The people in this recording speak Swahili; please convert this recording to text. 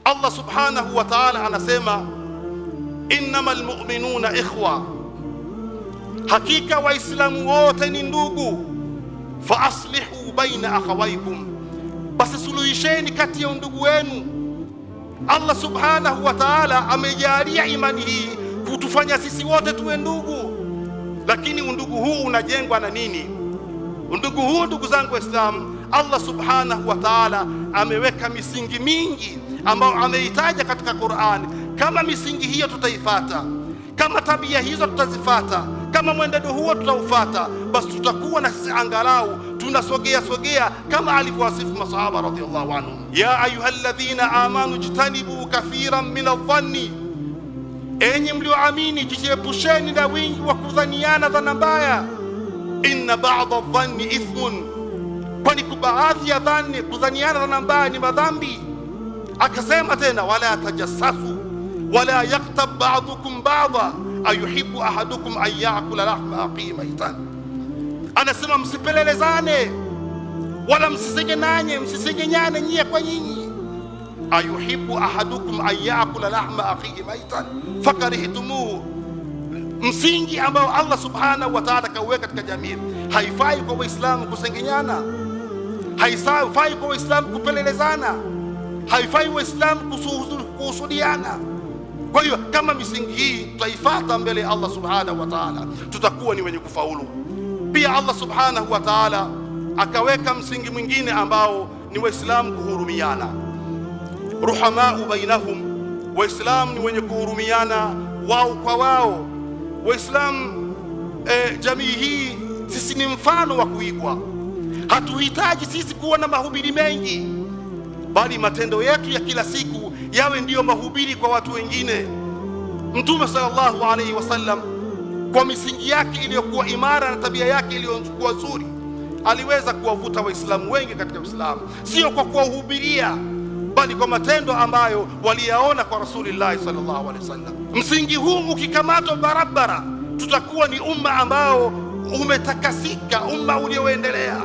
Allah subhanahu wa ta'ala anasema innamal mu'minuna ikhwa, hakika waislamu wote ni ndugu. Fa aslihu baina akhawaykum, basi suluhisheni kati ya ndugu wenu. Allah subhanahu wa ta'ala amejalia imani hii kutufanya sisi wote tuwe ndugu. Lakini undugu huu unajengwa na nini? Undugu huu, ndugu zangu Waislamu, Allah subhanahu wa ta'ala ameweka misingi mingi ambayo ameitaja katika Qur'an. Kama misingi hiyo tutaifata, kama tabia hizo tutazifata, kama mwenendo huo tutaufuata, basi tutakuwa na sisi angalau tunasogea kama alivyowasifu masahaba radhiallahu anhum. Ya ayyuhalladhina amanu jtanibu kathiran min adh-dhanni, enyi mlioamini jiepusheni na wingi wa kudhaniana dhana mbaya. Inna ba'da adh-dhanni ithmun, kwani baadhi ya dhani, kudhaniana dhana mbaya ni madhambi. Akasema tena wala tajassasu wala yaktab ba'dukum ba'dha ayuhibbu ahadukum an ya'kula lahma akhihi maitan. Anasema msipelelezane wala msisengenyane nyie kwa nyinyi. Ayuhibbu ahadukum an ya'kula lahma akhihi maitan fakarihtumuhu, msingi ambao Allah subhanahu wa ta'ala kaweka katika jamii. Haifai kwa Waislamu kusengenyana, haifai kwa Waislamu kupelelezana, haifai Waislamu kuhusudiana. Kwa hiyo kama misingi hii tutaifuata mbele ya Allah subhanahu wa ta'ala, tutakuwa ni wenye kufaulu. Pia Allah subhanahu wa ta'ala akaweka msingi mwingine ambao ni Waislamu kuhurumiana. Ruhamau bainahum, Waislamu ni wenye kuhurumiana wao kwa wao. Waislamu jamii hii sisi ni mfano wa kuigwa. Hatuhitaji sisi kuwa na mahubiri mengi, bali matendo yetu ya kila siku yawe ndiyo mahubiri kwa watu wengine. Mtume sallallahu alaihi wasallam kwa misingi yake iliyokuwa imara na tabia yake iliyokuwa nzuri, aliweza kuwavuta Waislamu wengi katika Uislamu, sio kwa kuwahubiria, bali kwa matendo ambayo waliyaona kwa Rasulullah sallallahu alaihi wasallam. Msingi huu ukikamatwa barabara, tutakuwa ni umma ambao umetakasika, umma ulioendelea.